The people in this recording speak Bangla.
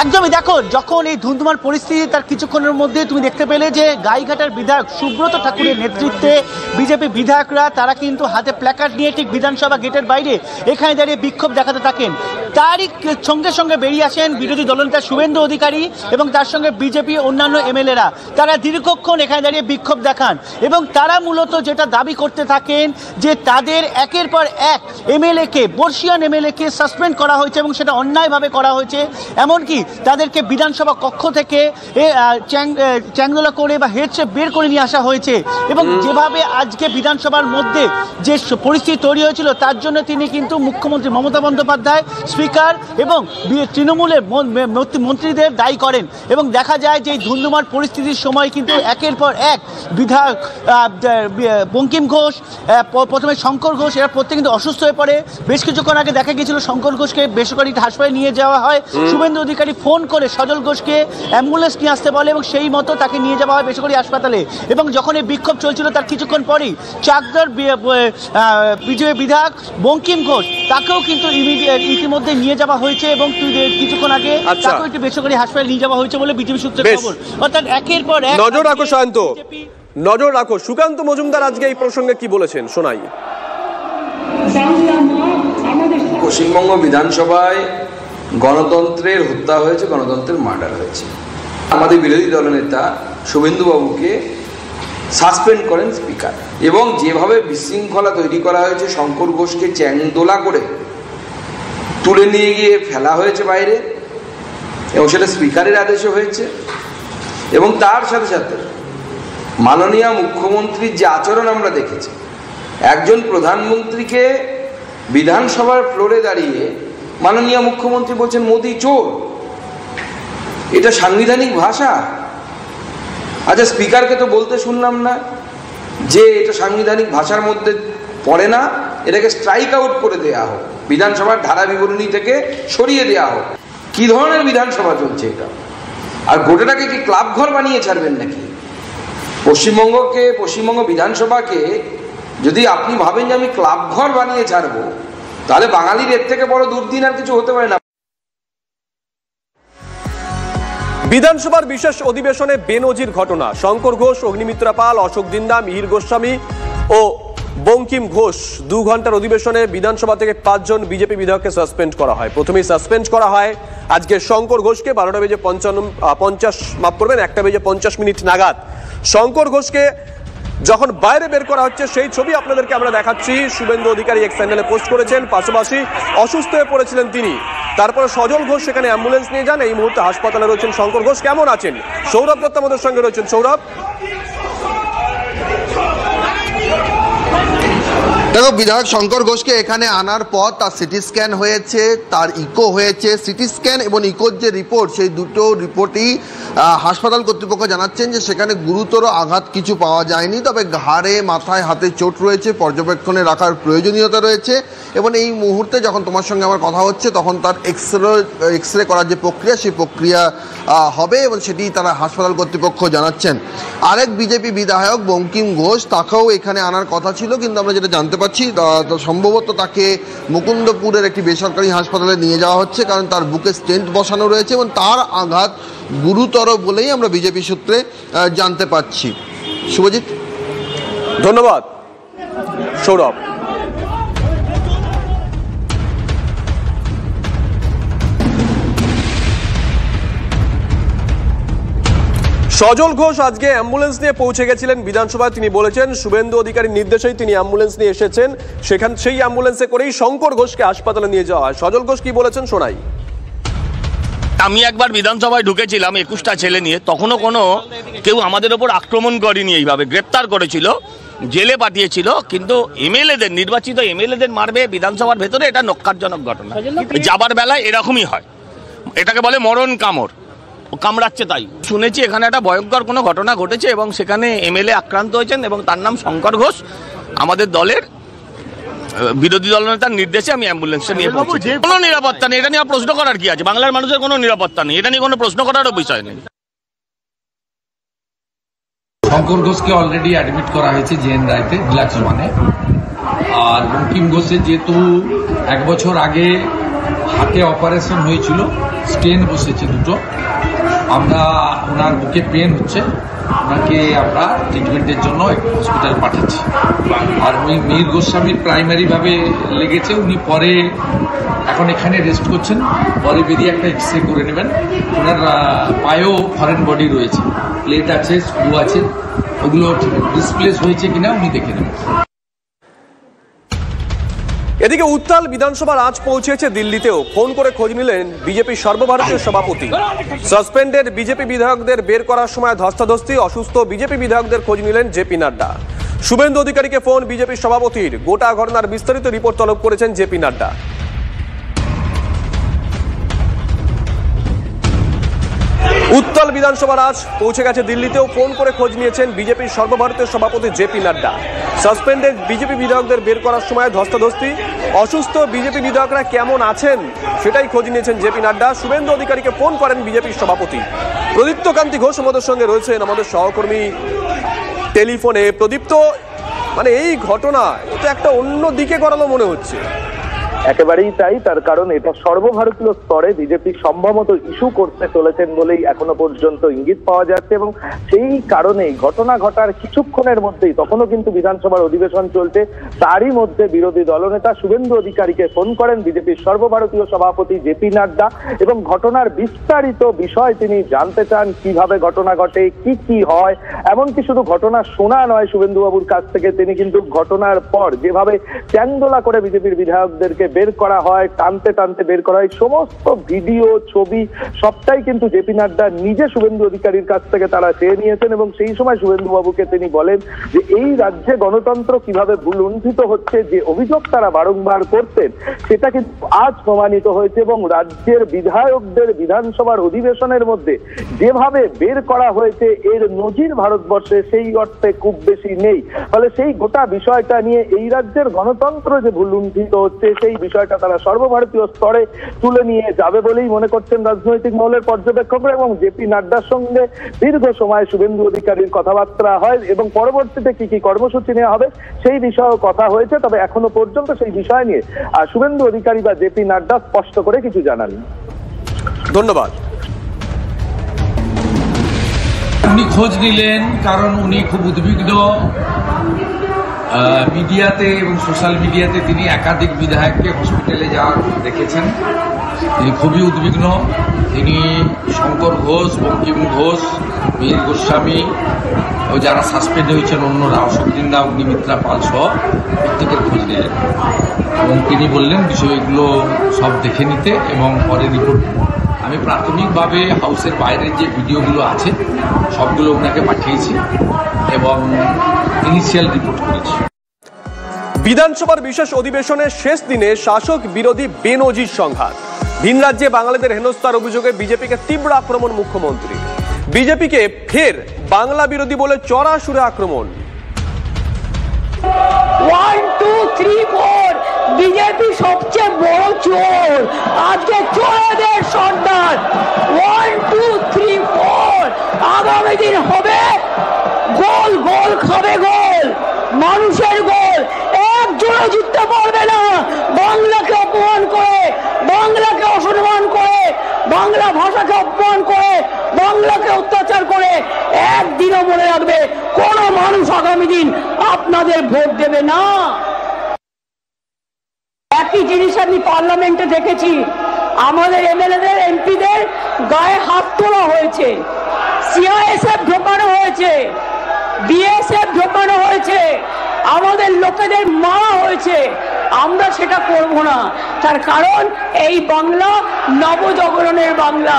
একদমই দেখো, যখন এই ধুন্ধুমার পরিস্থিতি তার কিছুক্ষণের মধ্যে তুমি দেখতে পেলে যে গাইঘাটার বিধায়ক সুব্রত ঠাকুরের নেতৃত্বে বিজেপি বিধায়করা তারা কিন্তু হাতে প্ল্যাকার্ড নিয়ে ঠিক বিধানসভা গেটের বাইরে এখানে দাঁড়িয়ে বিক্ষোভ দেখাতে থাকেন। তারই সঙ্গে সঙ্গে বেরিয়ে আসেন বিরোধী দলনেতা শুভেন্দু অধিকারী এবং তার সঙ্গে বিজেপি অন্যান্য এমএলএরা। তারা দীর্ঘক্ষণ এখানে দাঁড়িয়ে বিক্ষোভ দেখান এবং তারা মূলত যেটা দাবি করতে থাকেন যে তাদের একের পর এক এমএলএকে, বর্ষিয়ান এমএলএকে সাসপেন্ড করা হয়েছে এবং সেটা অন্যায়ভাবে করা হয়েছে। এমনকি তাদেরকে বিধানসভা কক্ষ থেকে চ্যাংদোলা করে বা হেডসে বের করে নিয়ে আসা হয়েছে। এবং যেভাবে আজকে বিধানসভার মধ্যে যে পরিস্থিতি তৈরি হয়েছিল তার জন্য তিনি কিন্তু মুখ্যমন্ত্রী মমতা বন্দ্যোপাধ্যায়, স্পিকার এবং তৃণমূলের মন্ত্রীদের দায়ী করেন। এবং দেখা যায় যে এই ধুন্ধুমার পরিস্থিতির সময় কিন্তু একের পর এক বিধায়ক বঙ্কিম ঘোষ, প্রথমে শঙ্কর ঘোষ, এরা প্রত্যেকে কিন্তু অসুস্থ হয়ে পড়ে। বেশ কিছুক্ষণ আগে দেখা গিয়েছিল শঙ্কর ঘোষকে বেসরকারি হাসপাতালে নিয়ে যাওয়া হয়। শুভেন্দু অধিকারী ফোন করে সজল ঘোষকে অ্যাম্বুলেন্স নিয়ে আসতে বলে এবং সেই মতো তাকে নিয়ে যাওয়া হয় বেসরকারি হাসপাতালে। এবং যখন এই বিক্ষোভ চলছিল তার কিছুক্ষণ পরেই চাকদার বিজেপি বিধায়ক বঙ্কিম ঘোষ তাকেও কিন্তু ইতিমধ্যে নিয়ে যাওয়া হয়েছে এবং কিছুক্ষণ আগে তাকেও একটি বেসরকারি হাসপাতালে নিয়ে যাওয়া হয়েছে বলে বিজেপি সূত্রে খবর। অর্থাৎ একের পর এক নজর রাখো শান্ত, নজর রাখো। সুকান্ত মজুমদার আজকে এই প্রসঙ্গে কি বলেছেন শোনাই। পশ্চিমবঙ্গ বিধানসভায় গণতন্ত্রের হত্যা হয়েছে, গণতন্ত্রের মার্ডার হয়েছে। আমাদের বিরোধী দলনেতা শুভেন্দু বাবুকে সাসপেন্ড করেন স্পিকার এবং যেভাবে বিশৃঙ্খলা তৈরি করা হয়েছে, শঙ্কর ঘোষকে চ্যাংদোলা করে তুলে নিয়ে গিয়ে ফেলা হয়েছে বাইরে এবং সেটা স্পিকারের আদেশে হয়েছে। এবং তার সাথে সাথে মাননীয় মুখ্যমন্ত্রীর যে আচরণ আমরা দেখেছি, একজন প্রধানমন্ত্রীকে বিধানসভার ফ্লোরে দাঁড়িয়ে মাননীয় মুখ্যমন্ত্রী বলছেন মোদি চোর, এটা সাংবিধানিক ভাষা? আচ্ছা, স্পিকারকে তো বলতে শুনলাম না যে এটা সাংবিধানিক ভাষার মধ্যে পড়ে না, এটাকে স্ট্রাইক আউট করে দেওয়া হোক, বিধানসভার ধারা বিবরণী থেকে সরিয়ে দেওয়া হোক। কি ধরনের বিধানসভা চলছে এটা? আর গোটাটাকে কি ক্লাব ঘর বানিয়ে ছাড়বেন নাকি? পশ্চিমবঙ্গ বিধানসভাকে যদি আপনি ভাবেন যে আমি ক্লাব ঘর বানিয়ে ছাড়বো, তাহলে বাঙালির এর থেকে বড় দুর্দিন আর কিছু হতে পারে না। বিধানসভার বিশেষ অধিবেশনে বেনজির ঘটনা। শঙ্কর ঘোষ, অগ্নিমিত্রা পাল, অশোক দিন্দা, মিহির গোস্বামী ও বঙ্কিম ঘোষ 2 ঘন্টার অধিবেশনে বিধানসভা থেকে 5 জন বিজেপি বিধায়ককে সাসপেন্ড করা হয়। প্রথমেই সাসপেন্ড করা হয় আজকে শঙ্কর ঘোষকে 1:50 নাগাদ। শঙ্কর ঘোষকে যখন বাইরে বের করা হচ্ছে সেই ছবি আপনাদেরকে আমরা দেখাচ্ছি। শুভেন্দু অধিকারী এক চ্যানেলে পোস্ট করেছেন, পাশাপাশি অসুস্থ হয়ে পড়েছিলেন তিনি। তারপরে সজল ঘোষ সেখানে অ্যাম্বুলেন্স নিয়ে যান। এই মুহূর্তে হাসপাতালে রয়েছেন শঙ্কর ঘোষ। কেমন আছেন? সৌরভ দত্ত আমাদের সঙ্গে রয়েছেন। সৌরভ, দেখো, বিধায়ক শঙ্কর ঘোষকে এখানে আনার পর তার সিটি স্ক্যান হয়েছে, তার ইকো হয়েছে। সিটি স্ক্যান এবং ইকোর যে রিপোর্ট, সেই দুটো রিপোর্টই হাসপাতাল কর্তৃপক্ষ জানাচ্ছেন যে সেখানে গুরুতর আঘাত কিছু পাওয়া যায়নি, তবে ঘাড়ে, মাথায়, হাতে চোট রয়েছে, পর্যবেক্ষণে রাখার প্রয়োজনীয়তা রয়েছে। এবং এই মুহূর্তে যখন তোমার সঙ্গে আমার কথা হচ্ছে তখন তার এক্সরে করার যে প্রক্রিয়া, সেই প্রক্রিয়া হবে এবং সেটি তারা হাসপাতাল কর্তৃপক্ষ জানাচ্ছেন। আরেক বিজেপি বিধায়ক বঙ্কিম ঘোষ, তাকেও এখানে আনার কথা ছিল, কিন্তু আমরা যেটা জানতে পারছি সম্ভবত তাকে মুকুন্দপুরের একটি বেসরকারি হাসপাতালে নিয়ে যাওয়া হচ্ছে, কারণ তার বুকে স্টেন্ট বসানো রয়েছে এবং তার আঘাত গুরুতর বলেই আমরা বিজেপি সূত্রে জানতে পারছি। শুভজিৎ, ধন্যবাদ সৌরভ। সজল ঘোষ আজকে অ্যাম্বুলেন্স নিয়ে পৌঁছে গেছিলেন বিধানসভায়। তিনি বলেছেন শুভেন্দু অধিকারীর নির্দেশেই তিনি অ্যাম্বুলেন্স নিয়ে এসেছেন। সেই অ্যাম্বুলেন্সে করেই শঙ্কর ঘোষকে হাসপাতালে নিয়ে যাওয়া হয়। সজল ঘোষ কি বলেছেন শোনাই। আমি একবার বিধানসভায় ঢুকেছিলাম 21টা ছেলে নিয়ে, তখনও কোনো কেউ আমাদের ওপর আক্রমণ করেনি, এইভাবে গ্রেপ্তার করেছিল, জেলে পাঠিয়েছিল। কিন্তু এমএলএদের, নির্বাচিত এমএলএদের মারবে বিধানসভার ভেতরে, এটা নক্কারজনক ঘটনা। যাবার বেলায় এরকমই হয়, এটাকে বলে মরণ কামড়, কামড়াচ্ছে। তাই শুনেছি এখানে একটা ভয়ঙ্কর কোনো ঘটনা ঘটেছে এবং সেখানে এমএলএ আক্রান্ত হয়েছেন এবং তার নাম শঙ্কর ঘোষ। আমাদের দলের বিরোধী দলনেতার নির্দেশে আমি অ্যাম্বুলেন্সটা নিয়ে পৌঁছেছি। কোনো নিরাপত্তা নেই, এটা নিয়ে প্রশ্ন করার কি আছে? বাংলার মানুষের কোনো নিরাপত্তা নেই, এটা নিয়ে কোনো প্রশ্ন করারও বিষয় নেই। শঙ্কর ঘোষকে অলরেডি অ্যাডমিট করা হয়েছে জেএন রায়তে, ডিলাক্স ওয়ানে। আর বঙ্কিম ঘোষের যেহেতু 1 বছর আগে হাতে অপারেশন হয়েছিল, স্টেন বসেছে দুটো। আমরা ওনার বুকে পেন হচ্ছে, ওনাকে আমরা ট্রিটমেন্টের জন্য হসপিটাল পাঠাচ্ছি। আর ওই মিহির গোস্বামীর প্রাইমারিভাবে লেগেছে, উনি পরে এখন এখানে রেস্ট করছেন, পরে বেরিয়ে একটা এক্সরে করে নেবেন। ওনার পায়েও ফরেন বডি রয়েছে, প্লেট আছে, স্ক্রু আছে, ওগুলো ডিসপ্লেস হয়েছে কিনা উনি দেখে নেবেন। এদিকে উত্তাল বিধানসভার আজ পৌঁছেছে দিল্লিতেও। ফোন করে খোঁজ নিলেন বিজেপি সর্বভারতীয় সভাপতি। সাসপেন্ডেড বিজেপি বিধায়কদের বের করার সময় ধস্তাধস্তি, অসুস্থ বিজেপি বিধায়কদের খোঁজ নিলেন জেপি নাড্ডা। শুভেন্দু অধিকারীকে ফোন বিজেপি সভাপতির। গোটা ঘটনার বিস্তারিত রিপোর্ট তলব করেছেন জেপি নাড্ডা। উত্তাল বিধানসভার আজ পৌঁছে গেছে দিল্লিতেও। ফোন করে খোঁজ নিয়েছেন বিজেপির সর্বভারতীয় সভাপতি জেপি নাড্ডা। সাসপেন্ডেড বিজেপি বিধায়কদের বের করার সময় ধস্তাধস্তি, অসুস্থ বিজেপি বিধায়করা কেমন আছেন সেটাই খোঁজ নিয়েছেন জেপি নাড্ডা। শুভেন্দু অধিকারীকে ফোন করেন বিজেপির সভাপতি। প্রদীপ্ত কান্তি ঘোষ আমাদের সঙ্গে রয়েছেন, আমাদের সহকর্মী টেলিফোনে। প্রদীপ্ত, মানে এই ঘটনা এটা একটা অন্য দিকে গড়ালো মনে হচ্ছে। একেবারেই তাই, তার কারণ এটা সর্বভারতীয় স্তরে বিজেপি সম্ভবত ইস্যু করতে চলেছেন বলেই এখনো পর্যন্ত ইঙ্গিত পাওয়া যাচ্ছে। এবং সেই কারণেই ঘটনা ঘটার কিছুক্ষণের মধ্যেই, তখনও কিন্তু বিধানসভার অধিবেশন চলছে, তারই মধ্যে বিরোধী দলনেতা শুভেন্দু অধিকারীকে ফোন করেন বিজেপির সর্বভারতীয় সভাপতি জেপি নাড্ডা এবং ঘটনার বিস্তারিত বিষয় তিনি জানতে চান। কিভাবে ঘটনা ঘটে, কি কি হয়, এমনকি শুধু ঘটনা শোনা নয় শুভেন্দু বাবুর কাছ থেকে, তিনি কিন্তু ঘটনার পর যেভাবে চ্যাংদোলা করে বিজেপির বিধায়কদেরকে বের করা হয়, টানতে টানতে বের করা হয়, সমস্ত ভিডিও ছবি সবটাই কিন্তু জেপি নাড্ডা নিজে শুভেন্দু অধিকারীর কাছ থেকে তারা চেয়ে নিয়েছেন। এবং সেই সময় শুভেন্দু বাবুকে তিনি বলেন যে এই রাজ্যে গণতন্ত্র কিভাবে লুণ্ঠিত হচ্ছে, যে অভিযোগ তারা বারংবার করতেন সেটা কিন্তু আজ প্রমাণিত হয়েছে। এবং রাজ্যের বিধায়কদের বিধানসভার অধিবেশনের মধ্যে যেভাবে বের করা হয়েছে, এর নজির ভারতবর্ষে সেই অর্থে খুব বেশি নেই। ফলে সেই গোটা বিষয়টা নিয়ে এই রাজ্যের গণতন্ত্র যে লুণ্ঠিত হচ্ছে সেই বিষয়টা তারা সর্বভারতীয় স্তরে তুলে নিয়ে যাবে বলেই মনে করছেন রাজনৈতিক মহলের পর্যবেক্ষকরা। এবং জেপি নাড্ডার সঙ্গে দীর্ঘ সময় শুভেন্দু অধিকারীর কথাবার্তা হয় এবং পরবর্তীতে কি কি কর্মসূচি নেওয়া হবে সেই বিষয়েও কথা হয়েছে। তবে এখনো পর্যন্ত সেই বিষয় নিয়ে শুভেন্দু অধিকারী বা জেপি নাড্ডা স্পষ্ট করে কিছু জানান। ধন্যবাদ। উনি খোঁজ নিলেন কারণ উনি খুব উদ্বিগ্ন। মিডিয়াতে এবং সোশ্যাল মিডিয়াতে তিনি একাধিক বিধায়ককে হসপিটালে যাওয়ার দেখেছেন, তিনি খুবই উদ্বিগ্ন। তিনি শঙ্কর ঘোষ, বঙ্কিম ঘোষ, মিহির গোস্বামী ও যারা সাসপেন্ড হয়েছেন অন্যরা, অশোকদিন দা, অগ্নিমিত্রা পাল সহ প্রত্যেকের খোঁজ নিলেন এবং তিনি বললেন বিষয়গুলো সব দেখে নিতে এবং পরে রিপোর্ট। আমি প্রাথমিকভাবে হাউসের বাইরের যে ভিডিওগুলো আছে সবগুলো ওনাকে পাঠিয়েছি এবং ইনিশিয়াল রিপোর্ট করেছি। বিধানসভার বিশেষ অধিবেশনের শেষ দিনে শাসক বিরোধী বেনজির সংঘাত। ভিন রাজ্যে বাঙালিদের হেনস্থার অভিযোগে বিজেপিকে তীব্র আক্রমণ মুখ্যমন্ত্রী। বিজেপিকে ফের বাংলা বিরোধী বলে চড়া সুরে আক্রমণ। 1 2 3 4 বিজেপি সবচেয়ে বড় চোর, আজকে চোরদের সর্দার। 1 2 3 4 আগামী দিন হবে গোল, গোল খাবে গোল, মানুষের গোল। একজনও জিততে পারবে না বাংলাকে অপমান করে, বাংলাকে অসম্মান করে, বাংলা ভাষাকে অপমান করে, বাংলাকে অত্যাচার করে। একদিনও মনে রাখবে কোন মানুষ আগামী দিন আপনাদের ভোট দেবে না। একই জিনিস আমি পার্লামেন্টে দেখেছি, আমাদের এমএলএদের, এমপিদের গায়ে হাত তোলা হয়েছে, সিআইএসএফ ঢোকানো হয়েছে, বিএসএফ ঢোকানো হয়েছে, আমাদের লোকেদের মারা হয়েছে। আমরা সেটা করব না, তার কারণ এই বাংলা নবজাগরণের বাংলা।